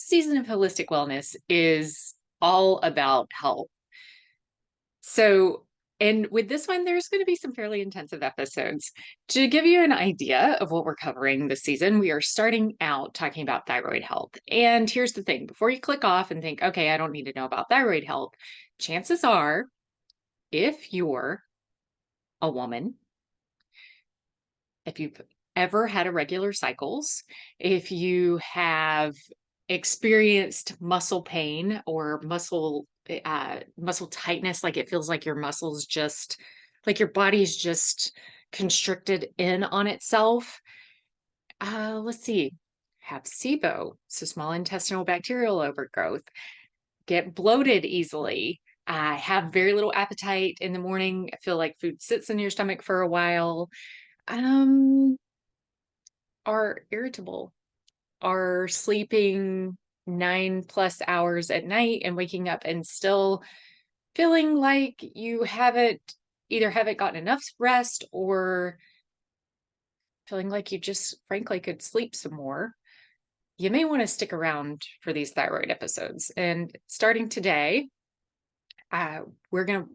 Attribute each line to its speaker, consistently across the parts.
Speaker 1: season of holistic wellness is all about health. So, and with this one, there's going to be some fairly intensive episodes. To give you an idea of what we're covering this season, we are starting out talking about thyroid health. And here's the thing, before you click off and think, okay, I don't need to know about thyroid health, chances are, if you're a woman, if you've ever had irregular cycles, if you have experienced muscle pain or muscle tightness, like it feels like your muscles just like your body's just constricted in on itself. Let's see. Have SIBO, so small intestinal bacterial overgrowth, get bloated easily, have very little appetite in the morning, feel like food sits in your stomach for a while, um, are irritable, are sleeping 9+ hours at night and waking up and still feeling like you haven't gotten enough rest, or feeling like you just frankly could sleep some more, you may want to stick around for these thyroid episodes. And starting today, we're going to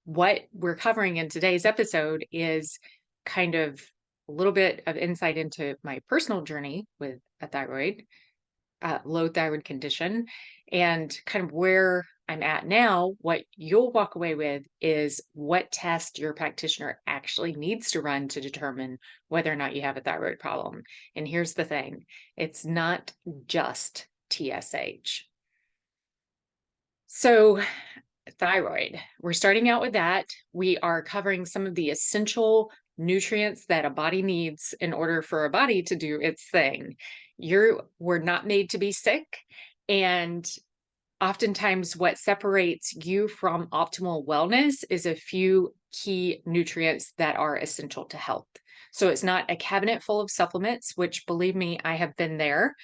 Speaker 1: what we're covering in today's episode is kind of a little bit of insight into my personal journey with a low thyroid condition, and kind of where I'm at now. What you'll walk away with is what test your practitioner actually needs to run to determine whether or not you have a thyroid problem. And here's the thing, it's not just TSH. So, thyroid, we're starting out with that. We are covering some of the essential nutrients that a body needs in order for a body to do its thing. We're not made to be sick. And oftentimes what separates you from optimal wellness is a few key nutrients that are essential to health. So it's not a cabinet full of supplements, which, believe me, I have been there.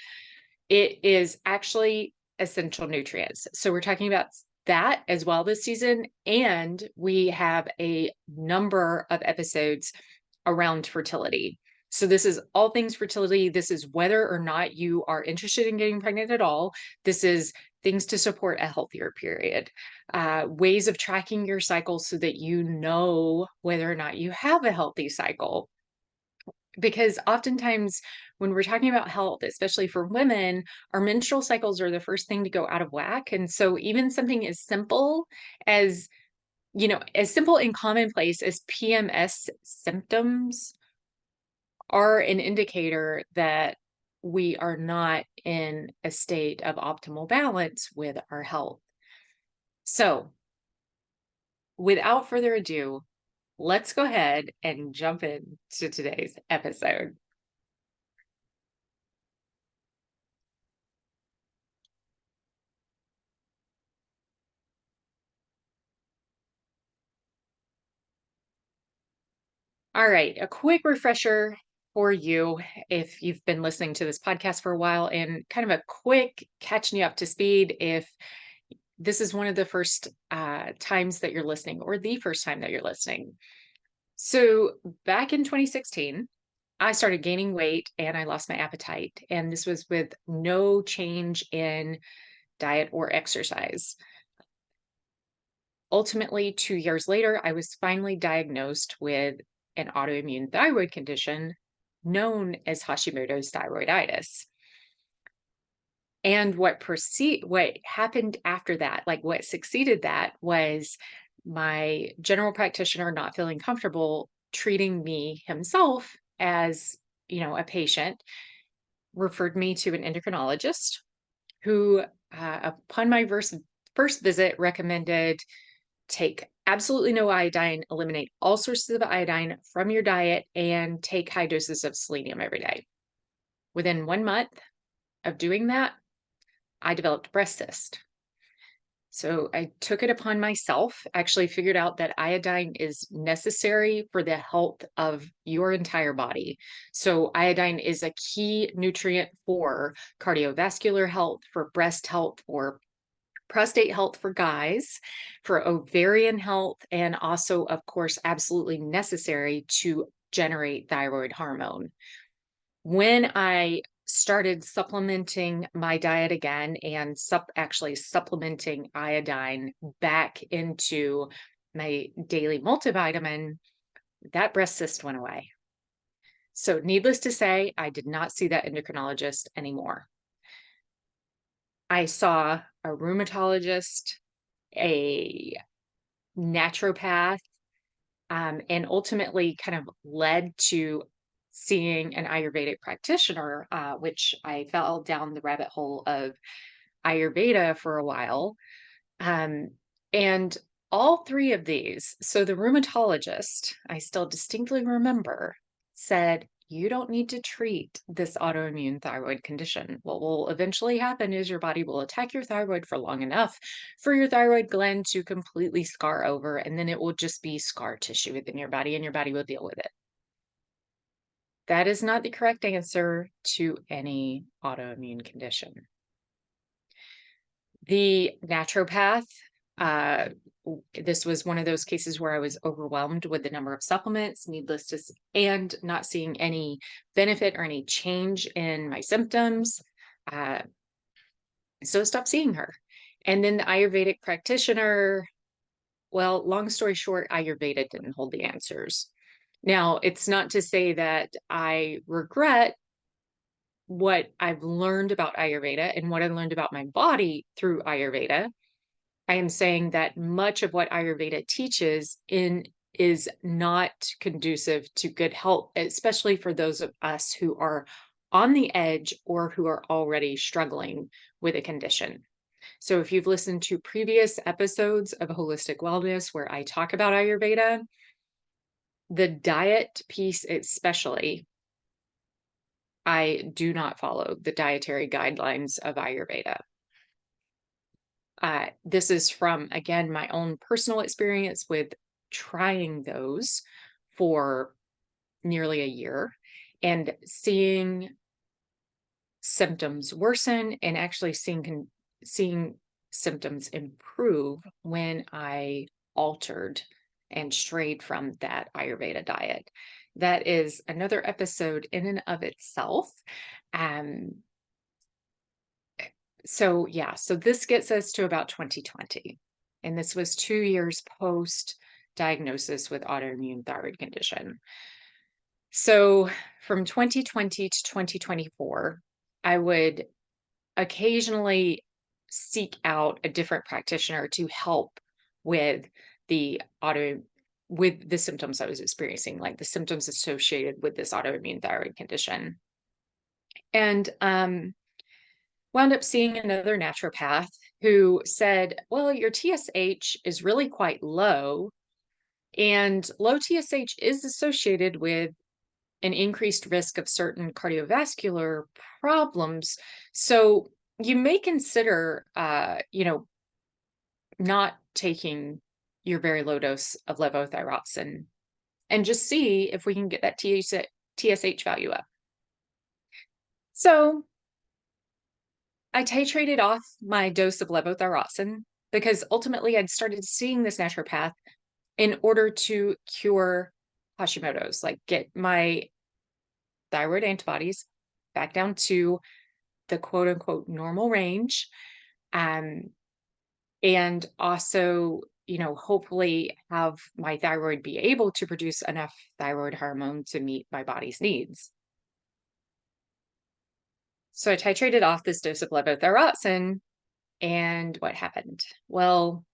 Speaker 1: It is actually essential nutrients. So we're talking about that as well this season. And we have a number of episodes around fertility. So this is all things fertility. This is whether or not you are interested in getting pregnant at all. This is things to support a healthier period, ways of tracking your cycle so that you know whether or not you have a healthy cycle. Because oftentimes when we're talking about health, especially for women, our menstrual cycles are the first thing to go out of whack. And so even something as simple as, as simple and commonplace as PMS symptoms are an indicator that we are not in a state of optimal balance with our health. So, without further ado, let's go ahead and jump into today's episode. All right, a quick refresher for you if you've been listening to this podcast for a while, and kind of a quick catching you up to speed if this is one of the first times that you're listening, or the first time that you're listening. So back in 2016, I started gaining weight and I lost my appetite. And this was with no change in diet or exercise. Ultimately, 2 years later, I was finally diagnosed with an autoimmune thyroid condition known as Hashimoto's thyroiditis. And what happened after that, like what succeeded that, was my general practitioner not feeling comfortable treating me himself as, a patient, referred me to an endocrinologist who, upon my first visit, recommended take absolutely no iodine, eliminate all sources of iodine from your diet, and take high doses of selenium every day. Within 1 month of doing that, I developed breast cyst. So I took it upon myself, actually figured out that iodine is necessary for the health of your entire body. So iodine is a key nutrient for cardiovascular health, for breast health, for prostate health for guys, for ovarian health, and also, of course, absolutely necessary to generate thyroid hormone. When I started supplementing my diet again and actually supplementing iodine back into my daily multivitamin, that breast cyst went away. So, needless to say, I did not see that endocrinologist anymore. I saw a rheumatologist, a naturopath, and ultimately kind of led to seeing an Ayurvedic practitioner, which I fell down the rabbit hole of Ayurveda for a while. Um, and all three of these, so the rheumatologist, I still distinctly remember, said, you don't need to treat this autoimmune thyroid condition. What will eventually happen is your body will attack your thyroid for long enough for your thyroid gland to completely scar over, and then it will just be scar tissue within your body, and your body will deal with it. That is not the correct answer to any autoimmune condition. The naturopath, uh, this was one of those cases where I was overwhelmed with the number of supplements, and not seeing any benefit or any change in my symptoms. Uh, so I stopped seeing her. And then the Ayurvedic practitioner, well, long story short, Ayurveda didn't hold the answers. Now, it's not to say that I regret what I've learned about Ayurveda and what I learned about my body through Ayurveda. I am saying that much of what Ayurveda teaches in is not conducive to good health, especially for those of us who are on the edge or who are already struggling with a condition. So if you've listened to previous episodes of Holistic Wellness where I talk about Ayurveda, the diet piece especially, I do not follow the dietary guidelines of Ayurveda. This is from, again, my own personal experience with trying those for nearly a year and seeing symptoms worsen and actually seeing symptoms improve when I altered and strayed from that Ayurveda diet. That is another episode in and of itself. Um, so yeah, so this gets us to about 2020. And this was 2 years post diagnosis with autoimmune thyroid condition. So from 2020 to 2024, I would occasionally seek out a different practitioner to help with the with the symptoms I was experiencing, like the symptoms associated with this autoimmune thyroid condition. And wound up seeing another naturopath who said, well, your TSH is really quite low, and low TSH is associated with an increased risk of certain cardiovascular problems. So you may consider, not taking your very low dose of levothyroxine and just see if we can get that TSH value up. So I titrated off my dose of levothyroxine because ultimately I'd started seeing this naturopath in order to cure Hashimoto's, like get my thyroid antibodies back down to the quote unquote normal range. Um, and also, hopefully have my thyroid be able to produce enough thyroid hormone to meet my body's needs. So I titrated off this dose of levothyroxine, and what happened? Well,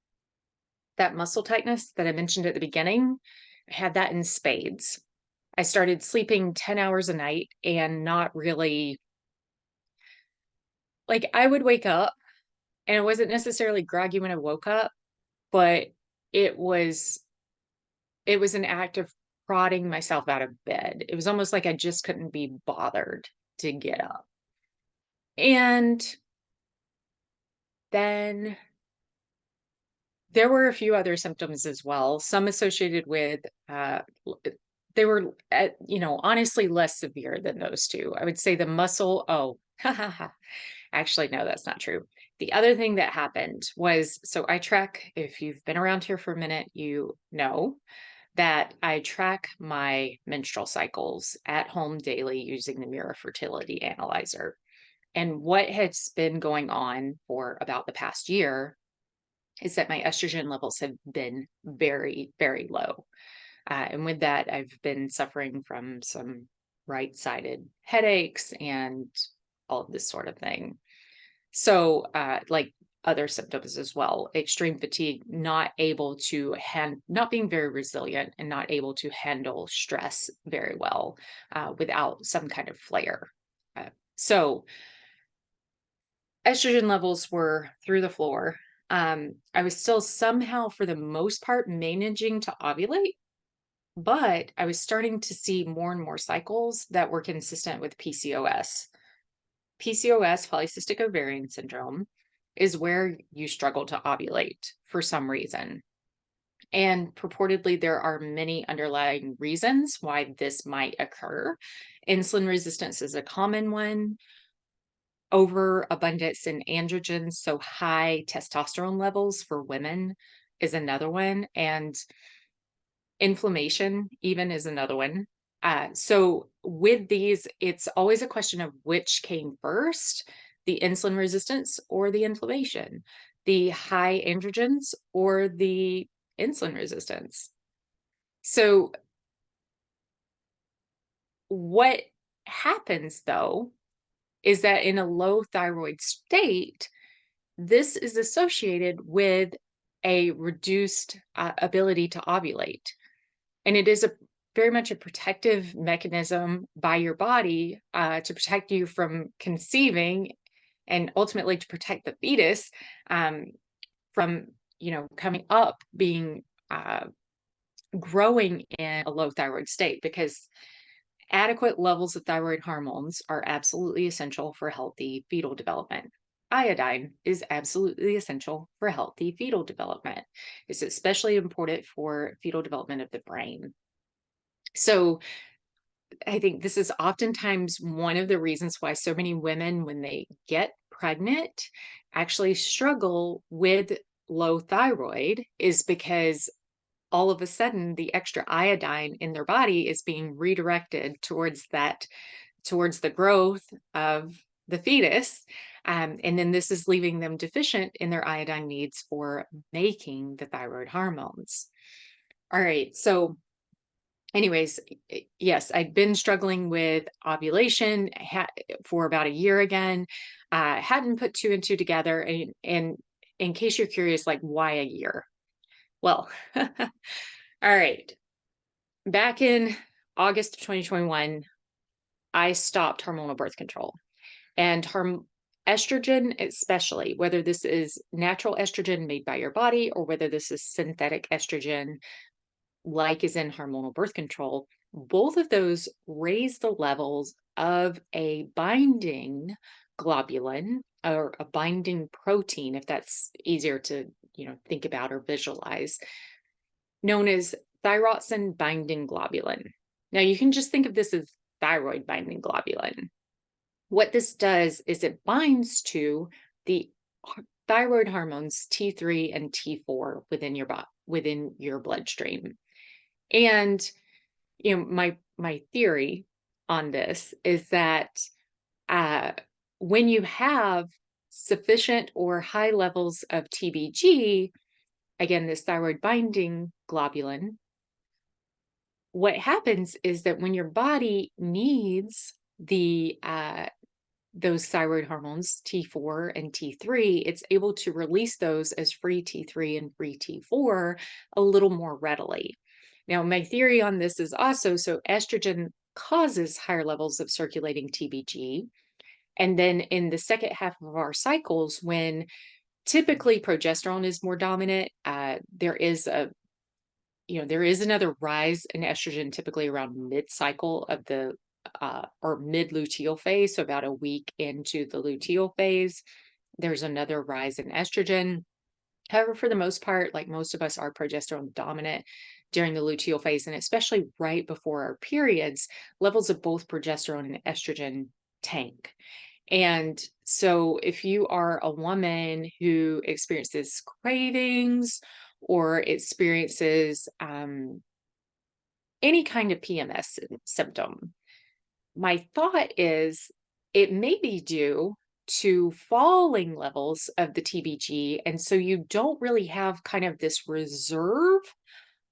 Speaker 1: that muscle tightness that I mentioned at the beginning, I had that in spades. I started sleeping 10 hours a night and not really, like, I would wake up and it wasn't necessarily groggy when I woke up, but it was it was an act of prodding myself out of bed. It was almost like I just couldn't be bothered to get up. And then there were a few other symptoms as well, some associated with, they were, honestly less severe than those two. I would say the muscle, oh, actually, no, that's not true. The other thing that happened was, so I track, if you've been around here for a minute, you know that I track my menstrual cycles at home daily using the Mirror Fertility Analyzer. And what has been going on for about the past year is that my estrogen levels have been very, very low. And with that, I've been suffering from some right sided headaches and all of this sort of thing. So, like other symptoms as well, extreme fatigue, not being very resilient and not able to handle stress very well without some kind of flare. So, estrogen levels were through the floor. I was still somehow, for the most part, managing to ovulate, but I was starting to see more and more cycles that were consistent with PCOS. PCOS, polycystic ovarian syndrome, is where you struggle to ovulate for some reason. And purportedly, there are many underlying reasons why this might occur. Insulin resistance is a common one. Overabundance in androgens, so high testosterone levels for women, is another one. And inflammation, even, is another one. So with these, it's always a question of which came first, the insulin resistance or the inflammation, the high androgens or the insulin resistance. So what happens though is that in a low thyroid state, this is associated with a reduced ability to ovulate. And it is very much a protective mechanism by your body to protect you from conceiving and ultimately to protect the fetus from, coming up, being growing in a low thyroid state, because adequate levels of thyroid hormones are absolutely essential for healthy fetal development. Iodine is absolutely essential for healthy fetal development. It's especially important for fetal development of the brain. So I think this is oftentimes one of the reasons why so many women, when they get pregnant, actually struggle with low thyroid, is because all of a sudden the extra iodine in their body is being redirected towards the growth of the fetus. And then this is leaving them deficient in their iodine needs for making the thyroid hormones. All right. So anyways, yes, I'd been struggling with ovulation for about a year again. Hadn't put two and two together. And in case you're curious, like, why a year? Well, all right. Back in August of 2021, I stopped hormonal birth control. And estrogen, especially, whether this is natural estrogen made by your body or whether this is synthetic estrogen, like is in hormonal birth control, both of those raise the levels of a binding globulin, or a binding protein, if that's easier to think about or visualize, known as thyroxine binding globulin. Now you can just think of this as thyroid binding globulin. What this does is it binds to the thyroid hormones T3 and T4 within your bloodstream. And my theory on this is that when you have sufficient or high levels of TBG, again, this thyroid binding globulin, what happens is that when your body needs those thyroid hormones, T4 and T3, it's able to release those as free T3 and free T4 a little more readily. Now, my theory on this is also, so estrogen causes higher levels of circulating TBG. And then in the second half of our cycles, when typically progesterone is more dominant, there is another rise in estrogen, typically around mid-cycle of the or mid-luteal phase, so about a week into the luteal phase, there's another rise in estrogen. However, for the most part, like most of us, are progesterone dominant during the luteal phase, and especially right before our periods, levels of both progesterone and estrogen tank. And so if you are a woman who experiences cravings or experiences any kind of PMS symptom. My thought is it may be due to falling levels of the TBG. And so you don't really have kind of this reserve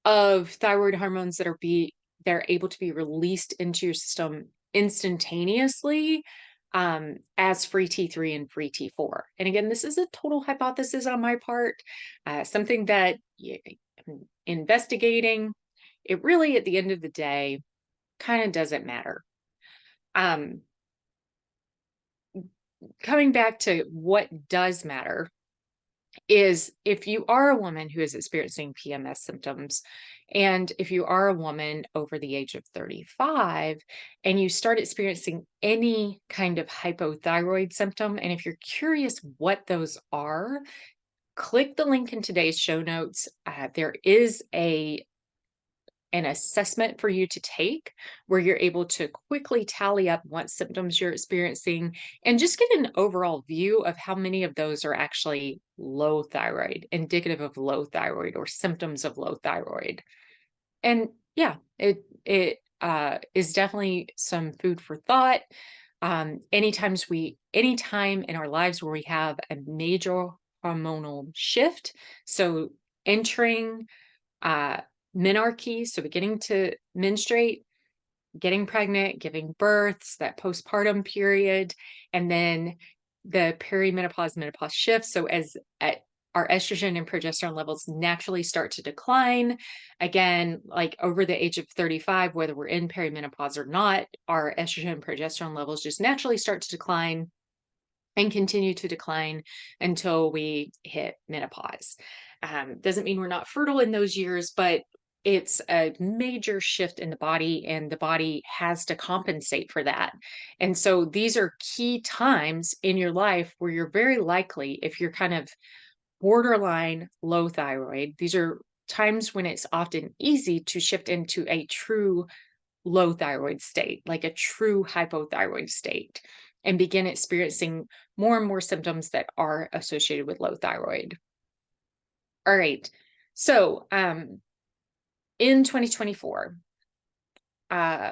Speaker 1: of thyroid hormones they're able to be released into your system instantaneously as free T3 and free T4. And again, this is a total hypothesis on my part, something that I'm investigating. It really, at the end of the day, kind of doesn't matter. Um, Coming back to what does matter is if you are a woman who is experiencing PMS symptoms, and if you are a woman over the age of 35 and you start experiencing any kind of hypothyroid symptom, and if you're curious what those are, click the link in today's show notes. There is an assessment for you to take where you're able to quickly tally up what symptoms you're experiencing and just get an overall view of how many of those are actually low thyroid, indicative of low thyroid or symptoms of low thyroid. And yeah, it is definitely some food for thought. Anytime in our lives where we have a major hormonal shift, so entering uh, menarche, so beginning to menstruate, getting pregnant, giving births, that postpartum period, and then the perimenopause, menopause shift. So as our estrogen and progesterone levels naturally start to decline, again, like over the age of 35, whether we're in perimenopause or not, our estrogen and progesterone levels just naturally start to decline and continue to decline until we hit menopause. Doesn't mean we're not fertile in those years, but it's a major shift in the body, and the body has to compensate for that. And so these are key times in your life where you're very likely, if you're kind of borderline low thyroid, these are times when it's often easy to shift into a true low thyroid state, like a true hypothyroid state, and begin experiencing more and more symptoms that are associated with low thyroid. All right. So, in 2024, uh,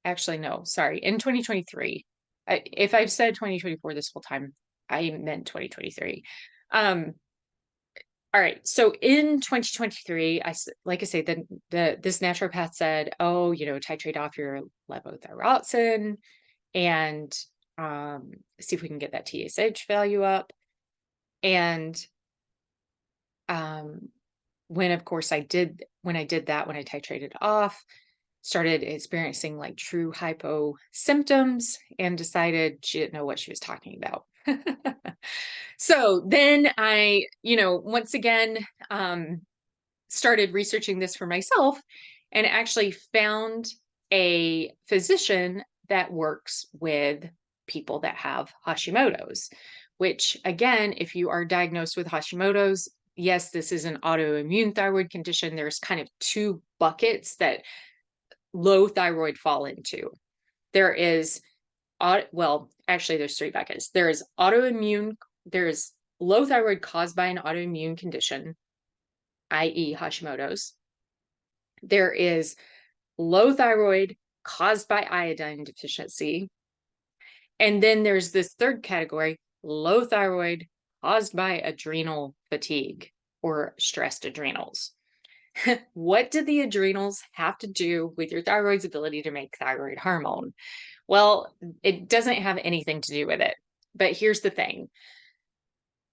Speaker 1: actually, no, sorry, in 2023, if I've said 2024 this whole time, I meant 2023. All right. So in 2023, like I say, this naturopath said, oh, titrate off your levothyroxine and see if we can get that TSH value up. And um, of course, when I titrated off, started experiencing like true hypo symptoms and decided she didn't know what she was talking about. So then I, once again, started researching this for myself and actually found a physician that works with people that have Hashimoto's, which again, if you are diagnosed with Hashimoto's, yes, this is an autoimmune thyroid condition. There's kind of two buckets that low thyroid fall into. There is, well, actually, there's three buckets. There's low thyroid caused by an autoimmune condition, i.e., Hashimoto's. There is low thyroid caused by iodine deficiency. And then there's this third category, low thyroid caused by adrenal fatigue or stressed adrenals. What do the adrenals have to do with your thyroid's ability to make thyroid hormone? Well, it doesn't have anything to do with it. But here's the thing.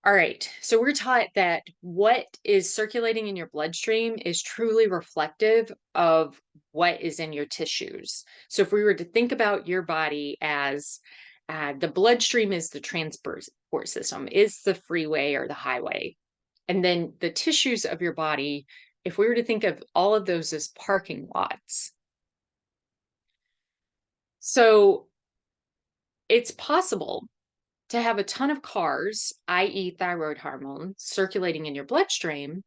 Speaker 1: All right, so we're taught that what is circulating in your bloodstream is truly reflective of what is in your tissues. So if we were to think about your body as the bloodstream is the transport system, is the freeway or the highway. And then the tissues of your body, if we were to think of all of those as parking lots. So it's possible to have a ton of cars, i.e., thyroid hormone, circulating in your bloodstream,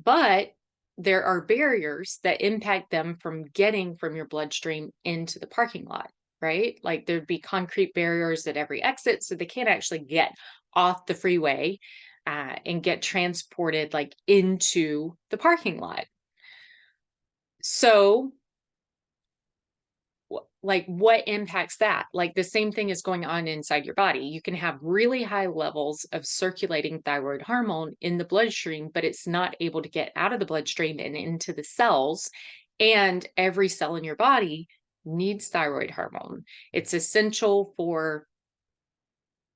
Speaker 1: but there are barriers that impact them from getting from your bloodstream into the parking lot, right? Like there'd be concrete barriers at every exit, so they can't actually get off the freeway and get transported like into the parking lot. So, like, what impacts that? Like, the same thing is going on inside your body. You can have really high levels of circulating thyroid hormone in the bloodstream, but it's not able to get out of the bloodstream and into the cells. And every cell in your body needs thyroid hormone. It's essential for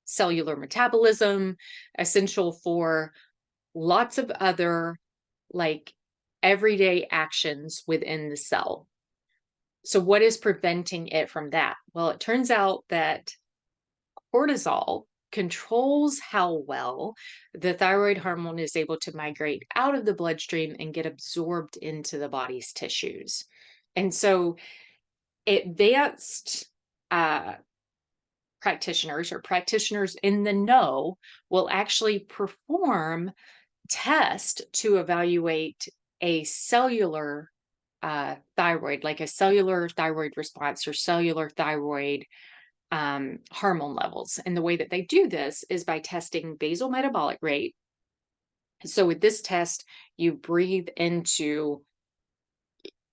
Speaker 1: cellular metabolism, essential for lots of other, like, everyday actions within the cell. So, what is preventing it from that? Well, it turns out that cortisol controls how well the thyroid hormone is able to migrate out of the bloodstream and get absorbed into the body's tissues. And so, advanced uh, practitioners or practitioners in the know will actually perform test to evaluate a cellular thyroid, like a cellular thyroid response or cellular thyroid hormone levels. And the way that they do this is by testing basal metabolic rate. So, with this test, you breathe into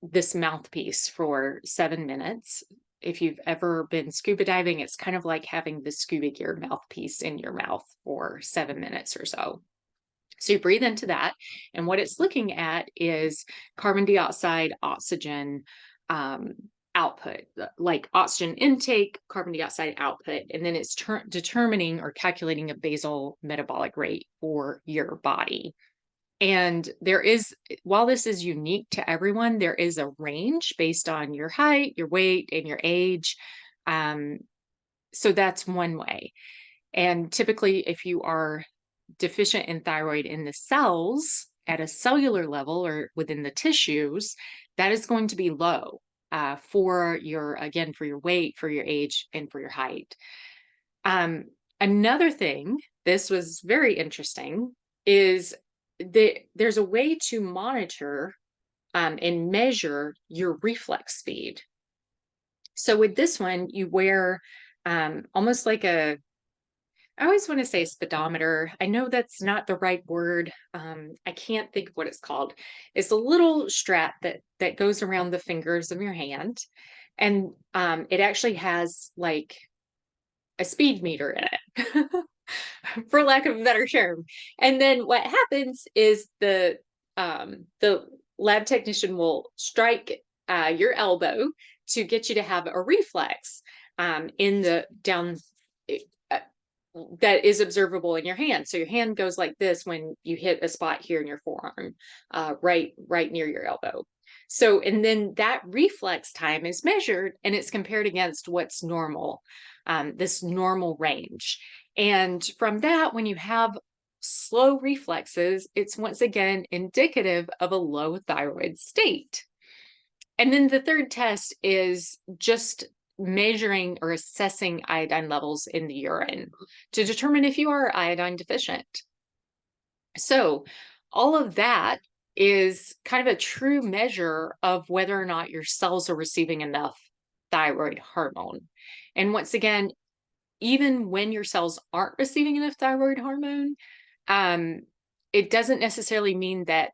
Speaker 1: this mouthpiece for 7 minutes. If you've ever been scuba diving, it's kind of like having the scuba gear mouthpiece in your mouth for 7 minutes or so. So you breathe into that, and what it's looking at is carbon dioxide, oxygen um, output, like oxygen intake, carbon dioxide output, and then it's determining or calculating a basal metabolic rate for your body. And there is, while this is unique to everyone, there is a range based on your height, your weight, and your age. Um, so that's one way. And typically, if you are deficient in thyroid in the cells at a cellular level or within the tissues, that is going to be low for your, again, for your weight, for your age, and for your height. Um, Another thing, this was very interesting, is that there's a way to monitor and measure your reflex speed. So with this one, you wear almost like a, I always want to say speedometer. I know that's not the right word. I can't think of what it's called. It's a little strap that goes around the fingers of your hand, and it actually has like a speed meter in it, for lack of a better term. And then what happens is the lab technician will strike your elbow to get you to have a reflex in the down uh, that is observable in your hand. So your hand goes like this when you hit a spot here in your forearm, right near your elbow. So, and then that reflex time is measured and it's compared against what's normal, this normal range. And from that, when you have slow reflexes, it's once again indicative of a low thyroid state. And then the third test is just measuring or assessing iodine levels in the urine to determine if you are iodine deficient. So, all of that is kind of a true measure of whether or not your cells are receiving enough thyroid hormone. And once again, even when your cells aren't receiving enough thyroid hormone, um, it doesn't necessarily mean that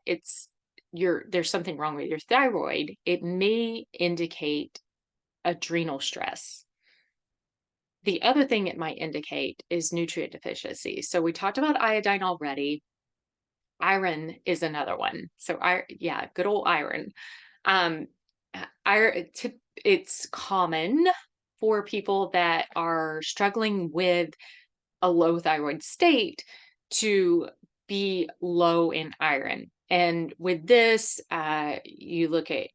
Speaker 1: there's something wrong with your thyroid. It may indicate adrenal stress. The other thing it might indicate is nutrient deficiency. So we talked about iodine already. Iron is another one. So yeah, good old iron. Um, iron, it's common for people that are struggling with a low thyroid state to be low in iron. And with this, you look at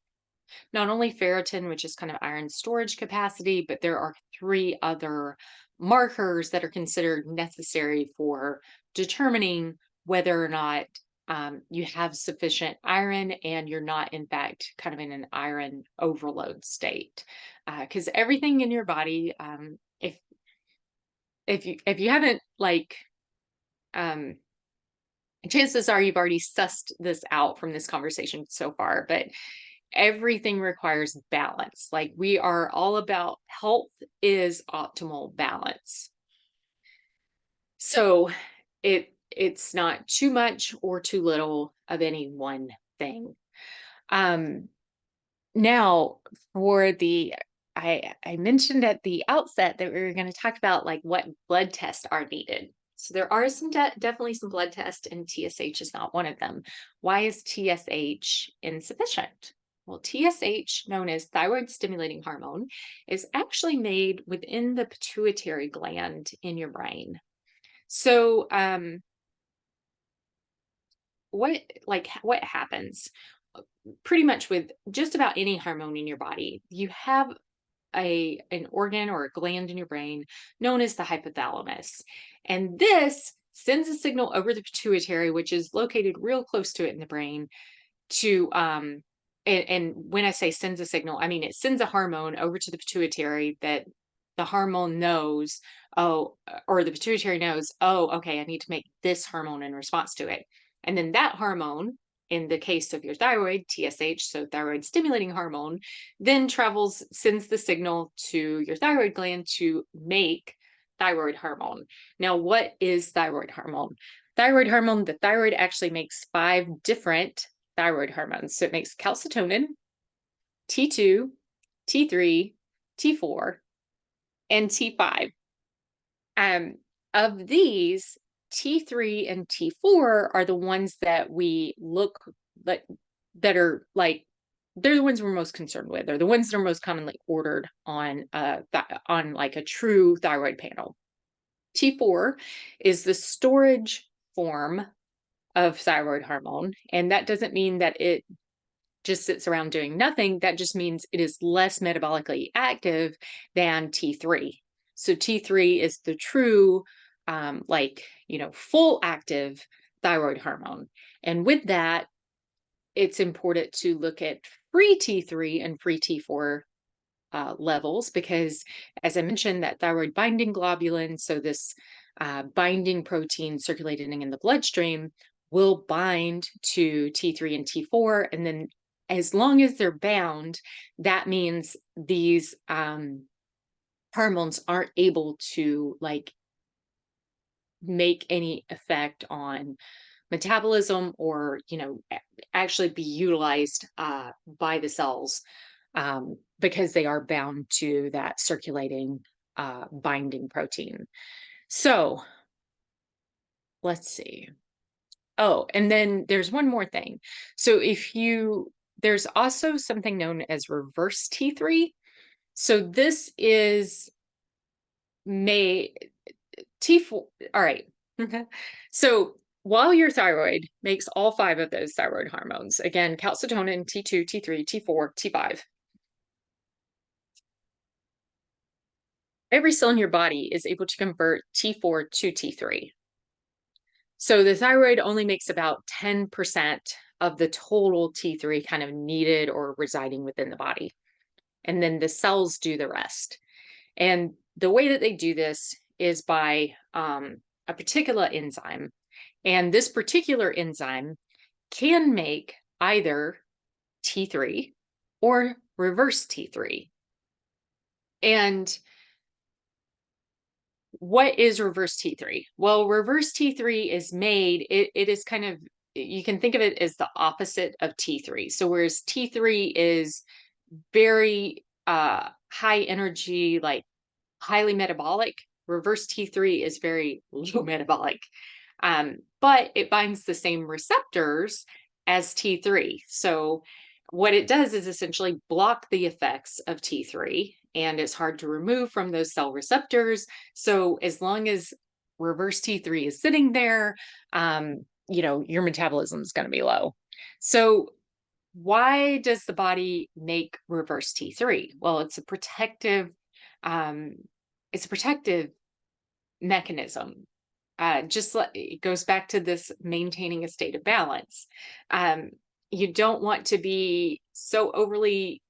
Speaker 1: not only ferritin, which is kind of iron storage capacity, but there are three other markers that are considered necessary for determining whether or not you have sufficient iron and you're not, in fact, kind of in an iron overload state. Because everything in your body, if you haven't like um, chances are you've already sussed this out from this conversation so far, but everything requires balance. Like we are all about health is optimal balance. So it's not too much or too little of any one thing. Um, Now, for the I mentioned at the outset that we were going to talk about like what blood tests are needed. So there are some definitely some blood tests, and TSH is not one of them. Why is TSH insufficient? Well, TSH, known as thyroid stimulating hormone, is actually made within the pituitary gland in your brain. So, what happens? Pretty much with just about any hormone in your body, you have an organ or a gland in your brain known as the hypothalamus. And this sends a signal over the pituitary, which is located real close to it in the brain, to and when I say sends a signal, I mean it sends a hormone over to the pituitary that the hormone knows, oh, or the pituitary knows, oh, okay, I need to make this hormone in response to it. And then that hormone, in the case of your thyroid, TSH, so thyroid stimulating hormone, then sends the signal to your thyroid gland to make thyroid hormone. Now, what is thyroid hormone? Thyroid hormone, the thyroid actually makes 5 different thyroid hormones. So it makes calcitonin, T2, T3, T4, and T5. Of these, T3 and T4 are the ones that we look like that are like they're the ones we're most concerned with. They're the ones that are most commonly ordered on like a true thyroid panel. T4 is the storage form of thyroid hormone, and that doesn't mean that it just sits around doing nothing. That just means it is less metabolically active than T3. So T3 is the true, full active thyroid hormone. And with that, it's important to look at free T3 and free T4 levels, because as I mentioned, that thyroid binding globulin, so this binding protein circulating in the bloodstream, will bind to T3 and T4. And then as long as they're bound, that means these hormones aren't able to like make any effect on metabolism, or actually be utilized by the cells, because they are bound to that circulating binding protein. So let's see. Oh, and then there's one more thing. So there's also something known as reverse T3. So this is may T4. All right. So while your thyroid makes all 5 of those thyroid hormones, again, calcitonin, T2, T3, T4, T5, every cell in your body is able to convert T4 to T3. So the thyroid only makes about 10% of the total T3 kind of needed or residing within the body. And then the cells do the rest. And the way that they do this is by a particular enzyme. And this particular enzyme can make either T3 or reverse T3. And what is reverse T3? Well, reverse T3 is made, it is kind of, you can think of it as the opposite of T3. So whereas T3 is very high energy, like highly metabolic, reverse T3 is very low metabolic. But it binds the same receptors as T3. So what it does is essentially block the effects of T3, and it's hard to remove from those cell receptors. So as long as reverse T3 is sitting there, your metabolism is going to be low. So why does the body make reverse T3? Well, it's a protective mechanism. It goes back to this maintaining a state of balance. You don't want to be so overly,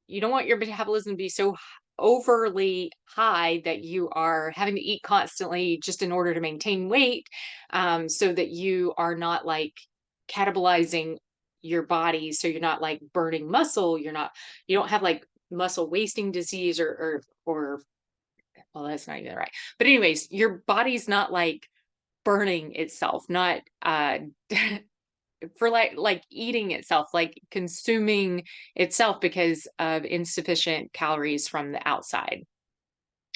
Speaker 1: you don't want your metabolism to be so overly high that you are having to eat constantly just in order to maintain weight, so that you are not like catabolizing your body. So you're not like burning muscle. You don't have like muscle wasting disease or well, that's not even right. But anyways, your body's not like burning itself, not for like eating itself, like consuming itself because of insufficient calories from the outside.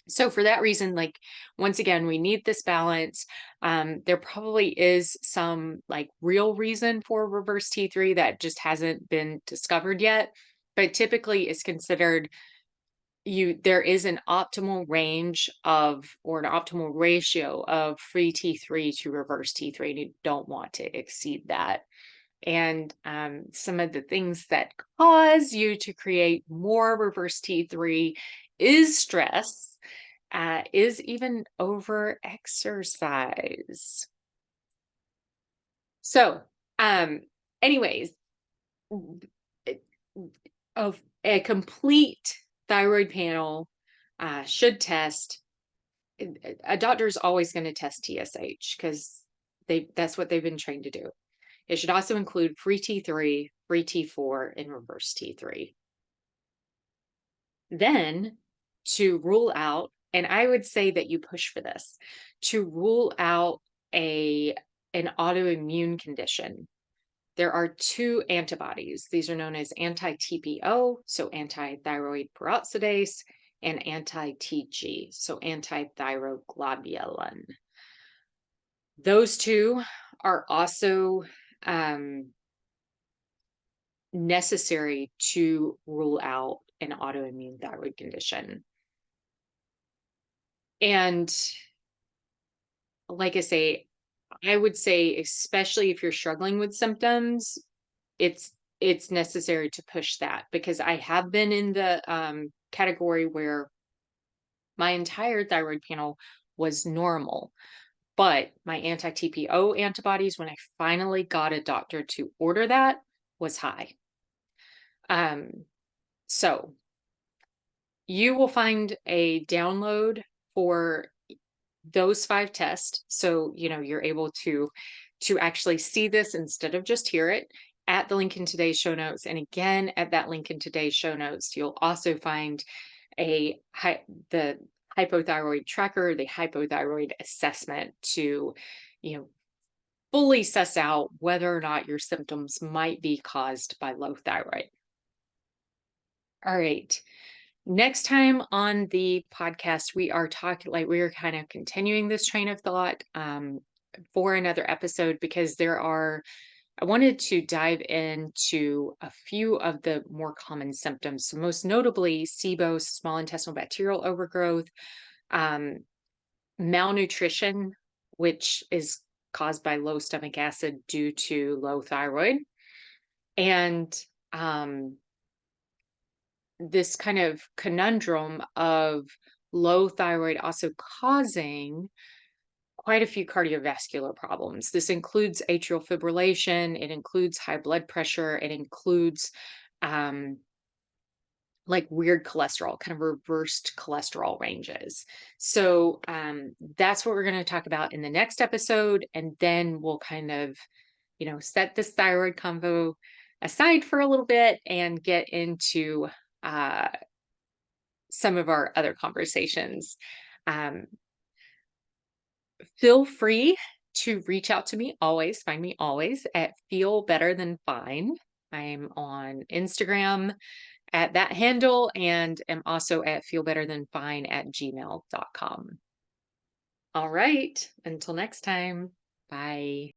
Speaker 1: So for that reason, like once again, we need this balance. There probably is some like real reason for reverse T3 that just hasn't been discovered yet, but typically is considered there is an optimal range of or an optimal ratio of free T3 to reverse T3, and you don't want to exceed that. And some of the things that cause you to create more reverse T3 is stress, is even over exercise. So, anyways, of a complete thyroid panel should test. A doctor's always going to test TSH because that's what they've been trained to do. It should also include free T3, free T4, and reverse T3. Then to rule out, and I would say that you push for this, to rule out an autoimmune condition, there are two antibodies. These are known as anti-TPO, so anti-thyroid peroxidase, and anti-TG, so anti-thyroglobulin. Those two are also necessary to rule out an autoimmune thyroid condition. And like I say, I would say, especially if you're struggling with symptoms, it's necessary to push that because I have been in the category where my entire thyroid panel was normal, but my anti-TPO antibodies, when I finally got a doctor to order that, was high. So you will find a download for those 5 tests. So, you're able to actually see this instead of just hear it at the link in today's show notes. And again, at that link in today's show notes, you'll also find the hypothyroid tracker, the hypothyroid assessment to, you know, fully suss out whether or not your symptoms might be caused by low thyroid. All right. Next time on the podcast, we are kind of continuing this train of thought for another episode because I wanted to dive into a few of the more common symptoms. So most notably, SIBO, small intestinal bacterial overgrowth, malnutrition, which is caused by low stomach acid due to low thyroid, and this kind of conundrum of low thyroid also causing quite a few cardiovascular problems. This includes atrial fibrillation, it includes high blood pressure, it includes like weird cholesterol, kind of reversed cholesterol ranges. So that's what we're going to talk about in the next episode. And then we'll kind of, set this thyroid convo aside for a little bit and get into some of our other conversations. Feel free to reach out to me always. Find me always at Feel Better Than Fine. I'm on Instagram at that handle and am also at feelbetterthanfine@gmail.com. All right. Until next time. Bye.